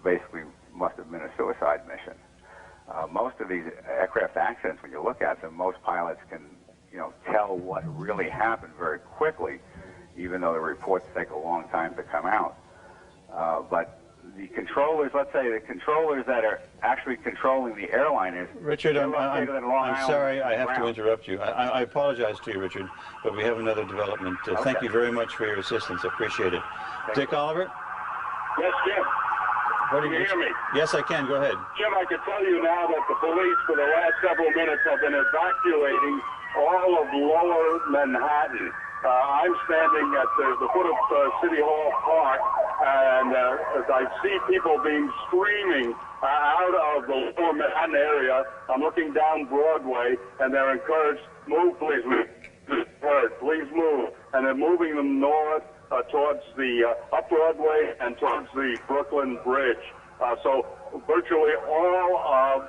basically must have been a suicide mission. Most of these aircraft accidents, when you look at them, most pilots can, tell what really happened very quickly, even though the reports take a long time to come out. But the controllers, let's say the controllers that are actually controlling the airliners... Richard, I'm sorry I have to interrupt you. I apologize to you, Richard, but we have another development. Okay. Thank you very much for your assistance. I appreciate it. Dick Oliver? Yes, Jim. Can you hear me? Yes, I can. Go ahead. Jim, I can tell you now that the police for the last several minutes have been evacuating all of lower Manhattan. I'm standing at the foot of City Hall Park, and as I see people being screaming out of the lower Manhattan area, I'm looking down Broadway, and they're encouraged, move, please, move. Please move. And they're moving them north towards the up Broadway and towards the Brooklyn Bridge. So virtually all of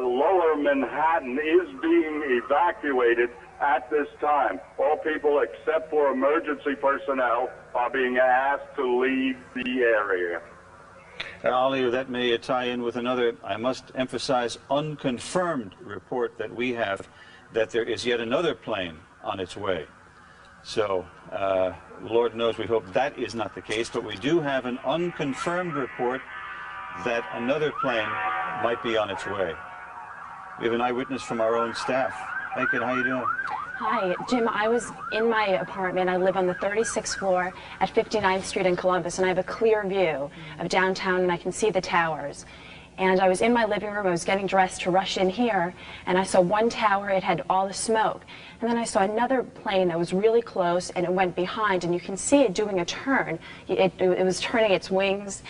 lower Manhattan is being evacuated at this time. All people except for emergency personnel are being asked to leave the area. Oliver, that may tie in with another, I must emphasize, unconfirmed report that we have that there is yet another plane on its way. So, Lord knows we hope that is not the case, but we do have an unconfirmed report that another plane might be on its way. We have an eyewitness from our own staff. Hey, kid, how you doing? Hi, Jim. I was in my apartment. I live on the 36th floor at 59th Street in Columbus, and I have a clear view of downtown, and I can see the towers. And I was in my living room. I was getting dressed to rush in here, and I saw one tower. It had all the smoke. And then I saw another plane that was really close, and it went behind, and you can see it doing a turn. It was turning its wings,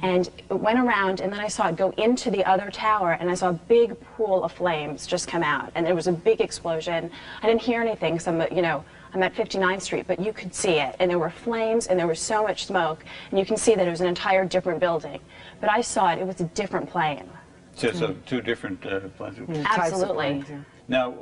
and it went around, and then I saw it go into the other tower, and I saw a big pool of flames just come out, and there was a big explosion. I didn't hear anything, because I'm at 59th Street, but you could see it, and there were flames, and there was so much smoke, and you can see that it was an entire different building. But I saw it was a different plane. So two different planes? Absolutely. Now,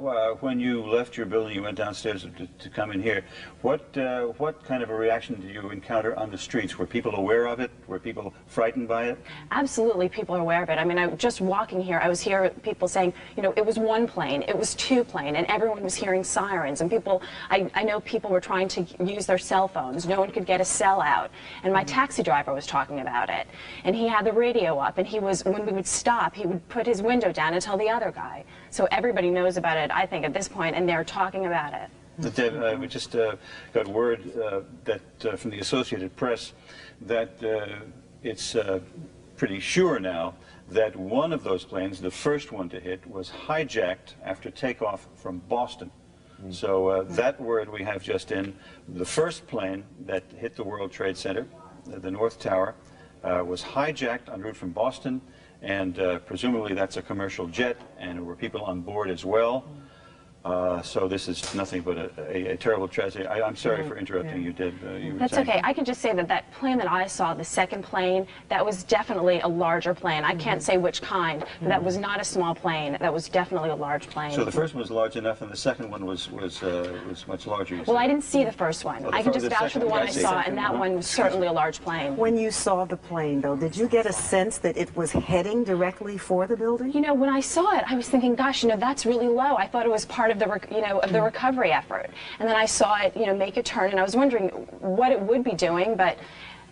when you left your building, you went downstairs to come in here. What kind of a reaction did you encounter on the streets? Were people aware of it? Were people frightened by it? Absolutely, people are aware of it. I mean, just walking here, I was hearing people saying, it was one plane, it was two plane, and everyone was hearing sirens. And people, I know people were trying to use their cell phones. No one could get a cell out. And my taxi driver was talking about it. And he had the radio up, and when we would stop, he would put his window down and tell the other guy. So everybody knows about it, I think, at this point, and they're talking about it. Deb, we just got word that from the Associated Press that it's pretty sure now that one of those planes, the first one to hit, was hijacked after takeoff from Boston. So that word we have just in. The first plane that hit the World Trade Center, the North Tower, was hijacked en route from Boston, and presumably that's a commercial jet, and there were people on board as well. So this is nothing but a terrible tragedy. I'm sorry for interrupting you, Deb. That's okay. I can just say that that plane that I saw, the second plane, that was definitely a larger plane. I can't say which kind, but that was not a small plane. That was definitely a large plane. So the first one was large enough, and the second one was much larger. Well, I didn't see the first one. I can just vouch for the one I saw, and that one was certainly a large plane. When you saw the plane, though, did you get a sense that it was heading directly for the building? When I saw it, I was thinking, gosh, that's really low. I thought it was part of the recovery effort. And then I saw it, make a turn, and I was wondering what it would be doing, but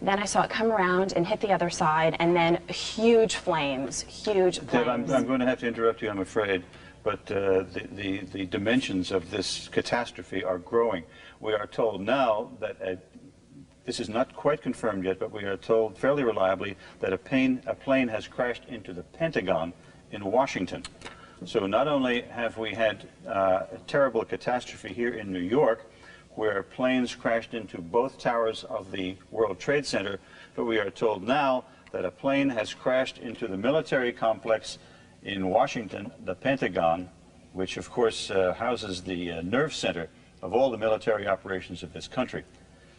then I saw it come around and hit the other side, and then huge flames, huge flames. Deb, I'm going to have to interrupt you, I'm afraid, but the dimensions of this catastrophe are growing. We are told now that this is not quite confirmed yet, but we are told fairly reliably that a plane has crashed into the Pentagon in Washington. So not only have we had a terrible catastrophe here in New York, where planes crashed into both towers of the World Trade Center, but we are told now that a plane has crashed into the military complex in Washington, the Pentagon, which of course houses the nerve center of all the military operations of this country.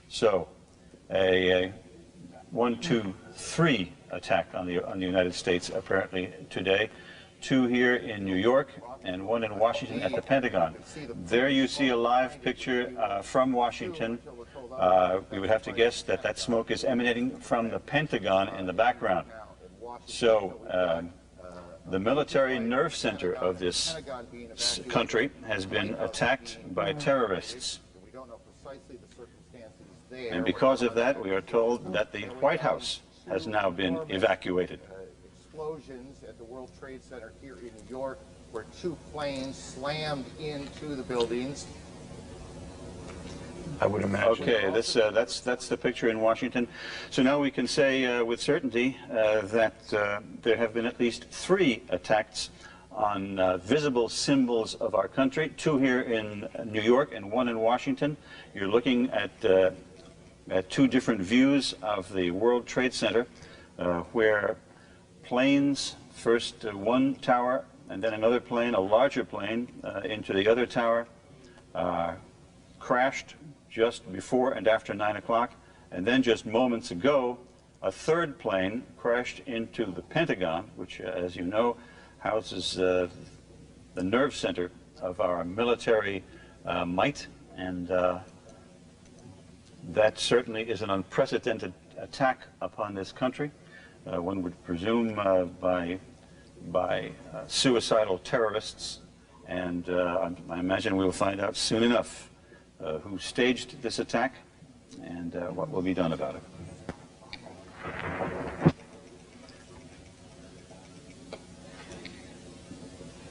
So a 1, 2, 3 attack on the United States apparently today. 2 here in New York and 1 in Washington at the Pentagon. There you see a live picture from Washington. We would have to guess that that smoke is emanating from the Pentagon in the background. So the military nerve center of this country has been attacked by terrorists. And because of that, we are told that the White House has now been evacuated. Explosions at the World Trade Center here in New York, where 2 planes slammed into the buildings. I would imagine. Okay, that's the picture in Washington. So now we can say with certainty that there have been at least 3 attacks on visible symbols of our country, 2 here in New York and 1 in Washington. You're looking at 2 different views of the World Trade Center, where planes, first one tower and then another plane, a larger plane, into the other tower, crashed just before and after 9 o'clock, and then just moments ago, a 3rd plane crashed into the Pentagon, which, as you know, houses the nerve center of our military might, and that certainly is an unprecedented attack upon this country. One would presume by suicidal terrorists, and I imagine we will find out soon enough who staged this attack and what will be done about it.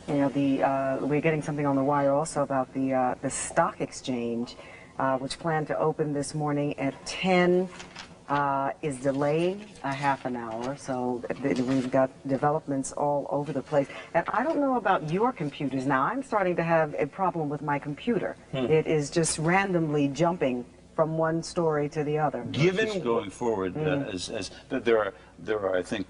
You know, we're getting something on the wire also about the stock exchange, which planned to open this morning at 10, is delaying a half an hour. So we've got developments all over the place. And I don't know about your computers. Now, I'm starting to have a problem with my computer. It is just randomly jumping from one story to the other. Given going forward, as there are, I think,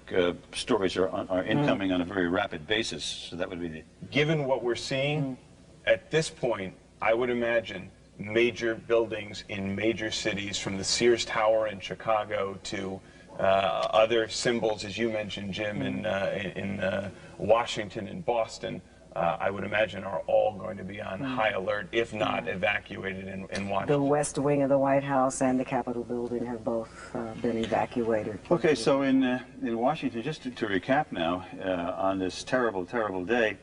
stories are incoming on a very rapid basis. So that would be the. Given what we're seeing at this point, I would imagine major buildings in major cities, from the Sears Tower in Chicago to other symbols, as you mentioned, Jim, in Washington and Boston, I would imagine are all going to be on high alert, if not evacuated in Washington. The West Wing of the White House and the Capitol building have both been evacuated. Okay, so in Washington, just to recap now, on this terrible, terrible day,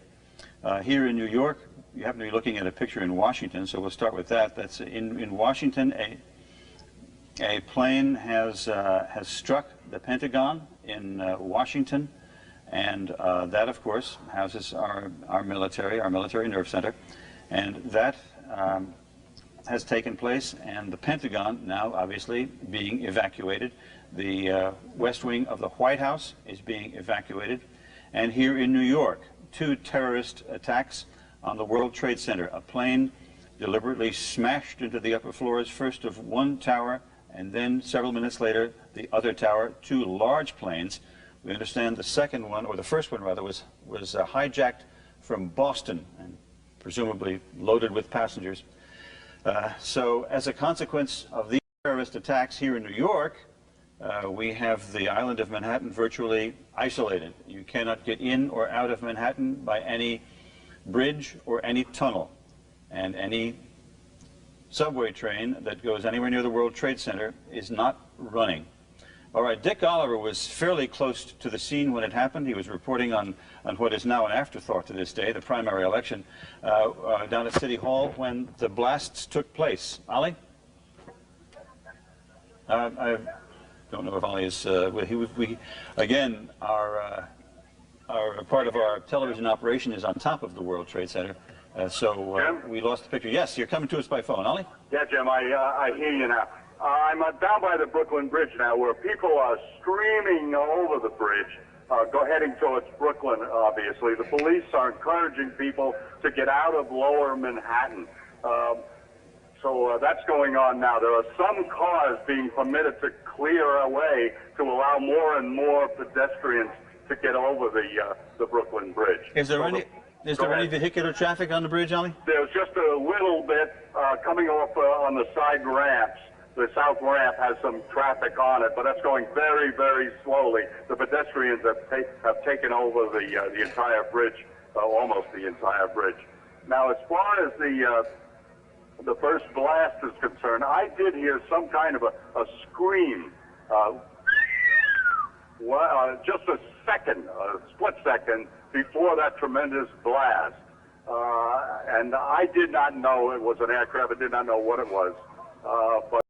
here in New York, you happen to be looking at a picture in Washington, so we'll start with that. That's in Washington, a plane has struck the Pentagon in Washington, and that, of course, houses our military nerve center, and that has taken place, and the Pentagon now obviously being evacuated. The West Wing of the White House is being evacuated, and here in New York, 2 terrorist attacks on the World Trade Center. A plane deliberately smashed into the upper floors, first of one tower, and then several minutes later, the other tower. 2 large planes. We understand the second one, or the first one rather, was hijacked from Boston and presumably loaded with passengers. So as a consequence of these terrorist attacks here in New York, we have the island of Manhattan virtually isolated. You cannot get in or out of Manhattan by any bridge or any tunnel, and any subway train that goes anywhere near the World Trade Center is not running. All right, Dick Oliver was fairly close to the scene when it happened. He was reporting on what is now an afterthought to this day, the primary election, down at City Hall when the blasts took place. Ollie? I don't know if Ollie is, again, our part of our television operation is on top of the World Trade Center, so we lost the picture. Yes, you're coming to us by phone. Ollie? Yeah, Jim, I hear you now. I'm down by the Brooklyn Bridge now, where people are streaming over the bridge, heading towards Brooklyn, obviously. The police are encouraging people to get out of lower Manhattan. So that's going on now. There are some cars being permitted to clear away to allow more and more pedestrians to get over the Brooklyn Bridge. Is there any vehicular traffic on the bridge, Ollie? There's just a little bit coming off on the side ramps. The south ramp has some traffic on it, but that's going very, very slowly. The pedestrians have taken over the entire bridge, almost the entire bridge. Now, as far as the first blast is concerned, I did hear some kind of a scream. just a second, a split second before that tremendous blast. And I did not know it was an aircraft. I did not know what it was. But